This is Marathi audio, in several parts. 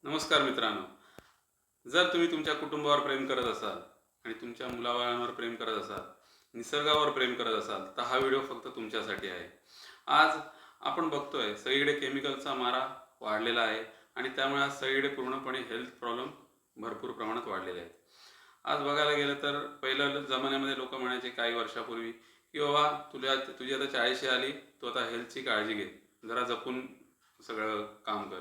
नमस्कार मित्रांनो. जर तुम्ही तुमच्या कुटुंबावर प्रेम करत असाल आणि तुमच्या मुलाबाळांवर प्रेम करत असाल, निसर्गावर प्रेम करत असाल, तर हा व्हिडिओ फक्त तुमच्यासाठी आहे. आज आपण बघतोय सगळीकडे केमिकलचा मारा वाढलेला आहे आणि त्यामुळे आज सगळीकडे पूर्णपणे हेल्थ प्रॉब्लेम भरपूर प्रमाणात वाढलेले आहेत. आज बघायला गेलं तर पहिल्या जमान्यामध्ये लोक म्हणायचे काही वर्षापूर्वी की बाबा तुझी आता 40 आली, तू आता हेल्थची काळजी घे, जरा जपून सगळं काम कर.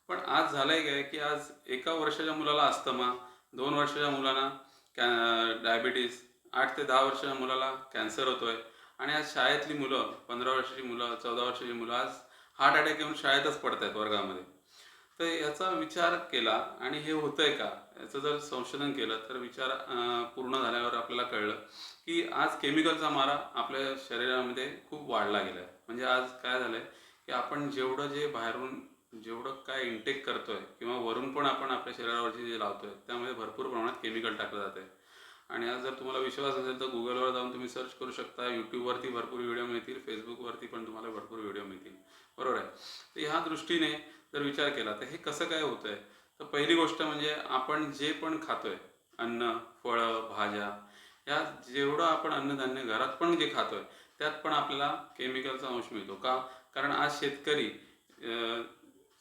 पण आज झालंय काय की आज एका वर्षाच्या मुलाला अस्थमा, 2 वर्षाच्या मुलांना डायबिटीस, 8 ते 10 वर्षाच्या मुलाला कॅन्सर होतोय. आणि आज शाळेतली मुलं, 15 वर्षाची मुलं, 14 वर्षाची मुलं आज हार्ट अटॅक येऊन शाळेतच पडत आहेत वर्गामध्ये. तर याचा विचार केला आणि हे होतंय का याचं जर संशोधन केलं तर विचार पूर्ण झाल्यावर आपल्याला कळलं की आज केमिकलचा मारा आपल्या शरीरामध्ये खूप वाढला गेला आहे. म्हणजे आज काय झालंय की आपण जेवढं काय इनटेक करतोय किंवा वरून पण आपण आपल्या शरीरावरची जे लावतोय त्यामध्ये भरपूर प्रमाणात केमिकल टाकलं जाते. आणि आज जर तुम्हाला विश्वास असेल तर गुगलवर जाऊन तुम्ही सर्च करू शकता, यूट्यूबवरती भरपूर व्हिडिओ मिळतील, फेसबुकवरती पण तुम्हाला भरपूर व्हिडिओ मिळतील. बरोबर आहे. तर ह्या दृष्टीने जर विचार केला तर हे कसं काय होतंय, तर पहिली गोष्ट म्हणजे आपण जे पण खातोय, अन्न, फळं, भाज्या, या जेवढं आपण अन्नधान्य घरात पण जे खातोय त्यात पण आपल्याला केमिकलचा अंश मिळतो का? कारण आज शेतकरी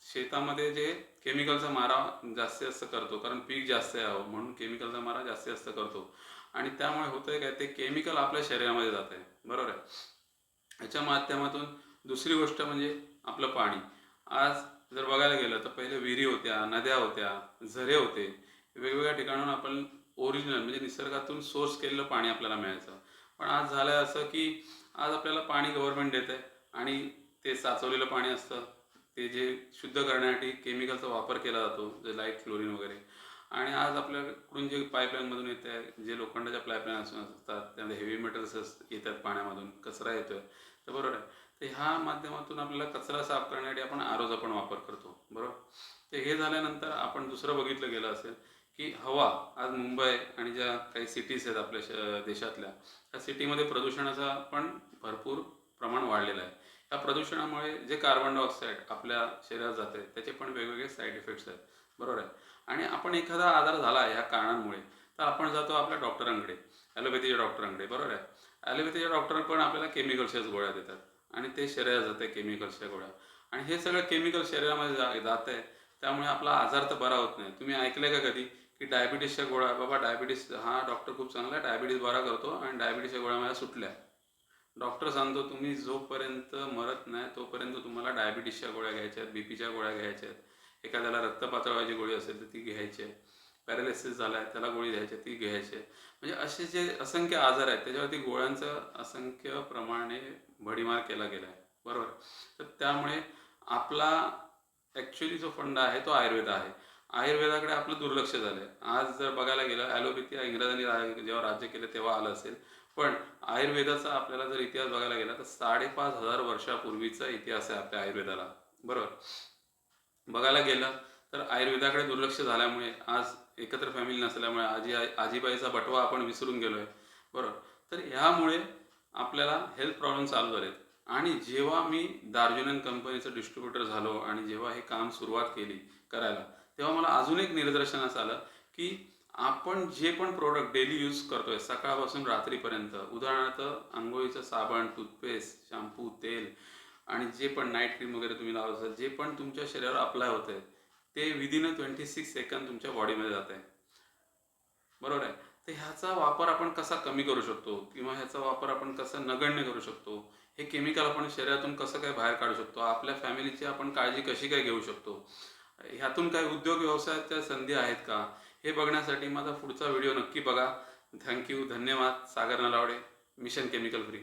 शेतामध्ये जे केमिकलचा मारा जास्तीत जास्त करतो, कारण पीक जास्त यावं म्हणून केमिकलचा मारा जास्तीत जास्त करतो. आणि त्यामुळे होतंय काय, ते केमिकल आपल्या शरीरामध्ये जात आहे. बरोबर आहे. ह्याच्या माध्यमातून दुसरी गोष्ट म्हणजे आपलं पाणी. आज जर बघायला गेलं तर पहिले विहिरी होत्या, नद्या होत्या, झरे होते. वेगवेगळ्या ठिकाणाहून आपण ओरिजिनल म्हणजे निसर्गातून सोर्स केलेलं पाणी आपल्याला मिळायचं. पण आज झालं असं की आज आपल्याला पाणी गव्हर्नमेंट देत आहे आणि ते साचवलेलं पाणी असतं. ते जे शुद्ध करण्यासाठी केमिकलचा वापर केला जातो, जे लाईट क्लोरीन वगैरे. आणि आज आपल्याकडून जे पाईपलाईनमधून येते आहे, जे लोखंडाच्या पाईपलाईन असतात त्यामध्ये हेवी मेटल्स येतात, पाण्यामधून कचरा येतो आहे. तर बरोबर आहे. तर ह्या माध्यमातून आपल्याला कचरा साफ करण्यासाठी आपण आरोचा पण वापर करतो. बरोबर. तर हे झाल्यानंतर आपण दुसरं बघितलं गेलं असेल की हवा, आज मुंबई आणि ज्या काही सिटीज आहेत आपल्या देशातल्या, त्या सिटीमध्ये प्रदूषणाचा पण भरपूर प्रमाण वाढलेलं आहे. या प्रदूषणामुळे जे कार्बन डायऑक्साईड आपल्या शरीरात जाते त्याचे पण वेगवेगळे साईड इफेक्ट्स आहेत. बरोबर आहे. आणि आपण एखादा आजार झाला ह्या कारणांमुळे तर आपण जातो आपल्या डॉक्टरांकडे, ॲलोपॅथीच्या डॉक्टरांकडे. बरोबर आहे. ॲलोपॅथीच्या डॉक्टर पण आपल्याला केमिकल्सच्याच गोळ्या देतात आणि ते शरीरात जाते केमिकल्सच्या गोळ्या. आणि हे सगळं केमिकल शरीरामध्ये जात आहे, त्यामुळे आपला आजार तर बरा होत नाही. तुम्ही ऐकलं का कधी की डायबिटीसच्या गोळ्या, बाबा डायबिटीस हा डॉक्टर खूप चांगला आहे, डायबिटीस बरा करतो आणि डायबिटीसच्या गोळ्या माझ्या सुटल्या. डॉक्टर सांगतो तुम्ही जोपर्यंत मरत नाही तोपर्यंत तुम्हाला डायबिटीसच्या गोळ्या घ्यायच्या आहेत, बीपीच्या गोळ्या घ्यायच्या आहेत. एखाद्याला रक्तपातळाची गोळी असेल तर ती घ्यायची आहे. पॅरालिसिस झाला आहे त्याला गोळी घ्यायची ती घ्यायची आहे. म्हणजे असे जे असंख्य आजार आहेत त्याच्यावरती गोळ्यांचं असंख्य प्रमाणे भडीमार केला गेला आहे. बरोबर. तर त्यामुळे आपला ॲक्च्युली जो फंडा आहे तो आयुर्वेद आहे. आयुर्वेदाकडे आपलं दुर्लक्ष झालं आहे. आज जर बघायला गेलं ॲलोपॅथी इंग्रजांनी जेव्हा राज्य केलं तेव्हा आलं असेल. पण आयुर्वेदाचा आपल्याला जर इतिहास बघायला गेला तर 5,500 वर्षापूर्वीचा इतिहास आहे आपल्या आयुर्वेदाला. बरोबर. बघायला गेलं तर आयुर्वेदाकडे दुर्लक्ष झाल्यामुळे आज एकत्र फॅमिली नसल्यामुळे आजीबाईचा बटवा आपण विसरून गेलो आहे. बरोबर. तर ह्यामुळे आपल्याला हेल्थ प्रॉब्लेम चालू झालेत. आणि जेव्हा मी दार्जिलिंग कंपनीचं डिस्ट्रीब्युटर झालो आणि जेव्हा हे काम सुरुवात केली करायला, तेव्हा मला अजून एक निदर्शनास आलं की आपण जे पण प्रोडक्ट डेली यूज करतोय सकाळपासून रात्रीपर्यंत, उदाहरणार्थ अंघोळीचं साबण, टूथपेस्ट, शॅम्पू, तेल आणि जे पण नाईट क्रीम वगैरे तुम्ही लावत असाल, जे पण तुमच्या शरीरावर अप्लाय होत आहे ते विदिन 26 सेकंद तुमच्या बॉडीमध्ये जात आहे. बरोबर आहे. तर ह्याचा वापर आपण कसा कमी करू शकतो किंवा ह्याचा वापर आपण कसा नगण्य करू शकतो, हे केमिकल आपण शरीरातून कसं काय बाहेर काढू शकतो, आपल्या फॅमिलीची आपण काळजी कशी काय घेऊ शकतो, ह्यातून काही उद्योग व्यवसायाच्या संधी आहेत का, हे बघण्यासाठी माझा पुढचा व्हिडिओ नक्की बघा. थँक्यू. धन्यवाद. सागर नलावडे, मिशन केमिकल फ्री.